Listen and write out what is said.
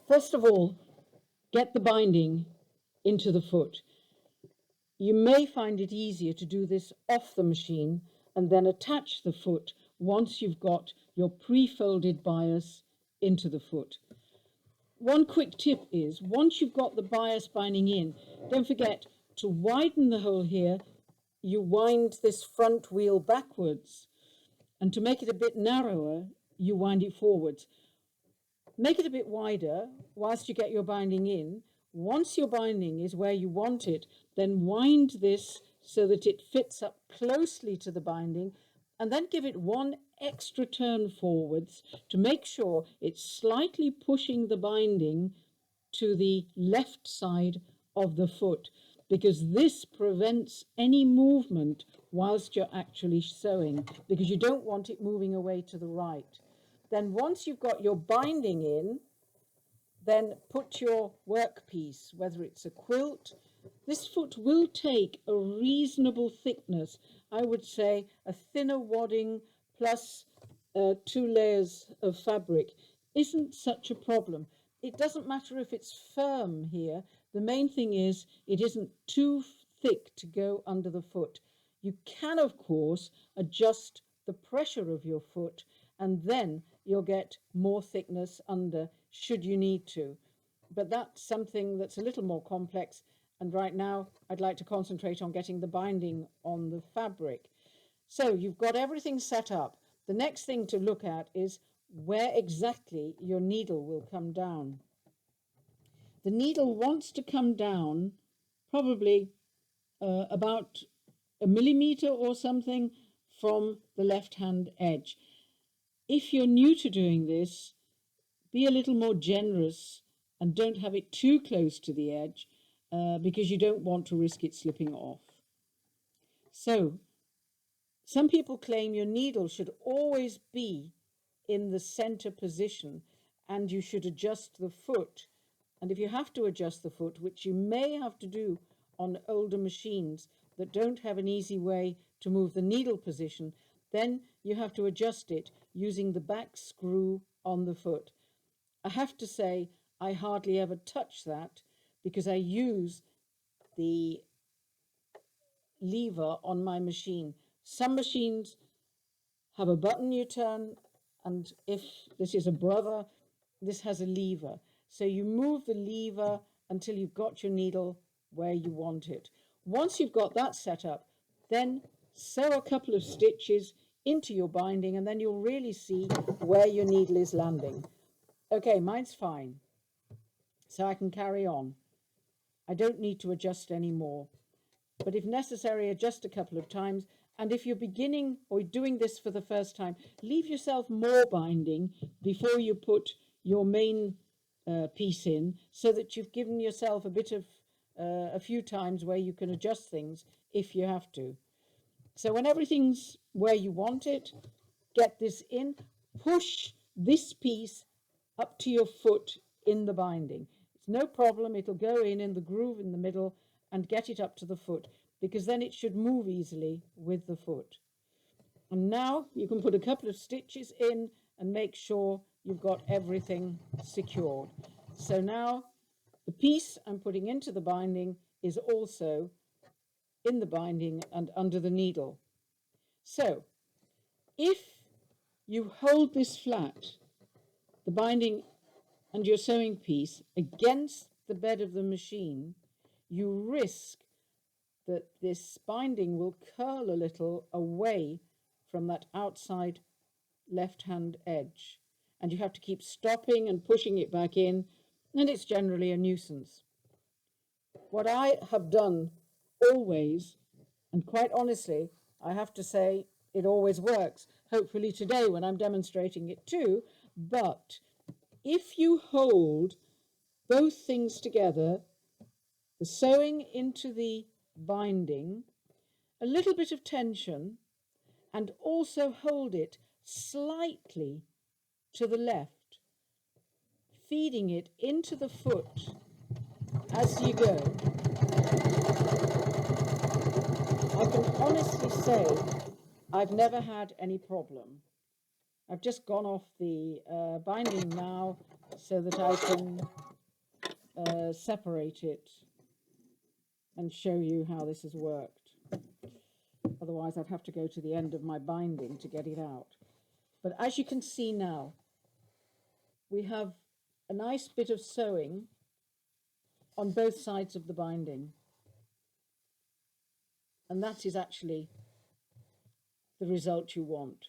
First of all, get the binding into the foot. You may find it easier to do this off the machine and then attach the foot once you've got your pre-folded bias into the foot. One quick tip is, once you've got the bias binding in, don't forget to widen the hole here. You wind this front wheel backwards, and to make it a bit narrower, you wind it forwards. Make it a bit wider whilst you get your binding in. Once your binding is where you want it, then wind this so that it fits up closely to the binding, and then give it one extra turn forwards to make sure it's slightly pushing the binding to the left side of the foot, because this prevents any movement whilst you're actually sewing, because you don't want it moving away to the right. Then once you've got your binding in, then put your workpiece, whether it's a quilt. This foot will take a reasonable thickness. I would say a thinner wadding plus 2 layers of fabric isn't such a problem. It doesn't matter if it's firm here. The main thing is it isn't too thick to go under the foot. You can, of course, adjust the pressure of your foot, and then you'll get more thickness under should you need to. But that's something that's a little more complex, and right now I'd like to concentrate on getting the binding on the fabric. So you've got everything set up. The next thing to look at is where exactly your needle will come down. The needle wants to come down probably about a millimeter or something from the left-hand edge. If you're new to doing this, be a little more generous and don't have it too close to the edge because you don't want to risk it slipping off. So, some people claim your needle should always be in the center position and you should adjust the foot. And if you have to adjust the foot, which you may have to do on older machines that don't have an easy way to move the needle position, then you have to adjust it using the back screw on the foot. I have to say I hardly ever touch that because I use the lever on my machine. Some machines have a button you turn, and if this is a brother, this has a lever. So you move the lever until you've got your needle where you want it. Once you've got that set up, then sew a couple of stitches into your binding, and then you'll really see where your needle is landing. Okay, mine's fine, so I can carry on. I don't need to adjust any more, but if necessary, adjust a couple of times. And if you're beginning or doing this for the first time, leave yourself more binding before you put your main piece in, so that you've given yourself a bit of a few times where you can adjust things if you have to. So when everything's where you want it, get this in, push this piece up to your foot in the binding. It's no problem, it'll go in the groove in the middle and get it up to the foot, because then it should move easily with the foot. And now you can put a couple of stitches in and make sure you've got everything secured. So now the piece I'm putting into the binding is also in the binding and under the needle. So if you hold this flat, the binding and your sewing piece, against the bed of the machine, you risk that this binding will curl a little away from that outside left-hand edge. And you have to keep stopping and pushing it back in, and it's generally a nuisance. What I have done always, and quite honestly, I have to say it always works, hopefully today when I'm demonstrating it too, but if you hold both things together, the sewing into the binding, a little bit of tension, and also hold it slightly to the left, feeding it into the foot as you go, I can honestly say I've never had any problem. I've just gone off the binding now so that I can separate it and show you how this has worked. Otherwise, I'd have to go to the end of my binding to get it out. But as you can see now, we have a nice bit of sewing on both sides of the binding. And that is actually the result you want.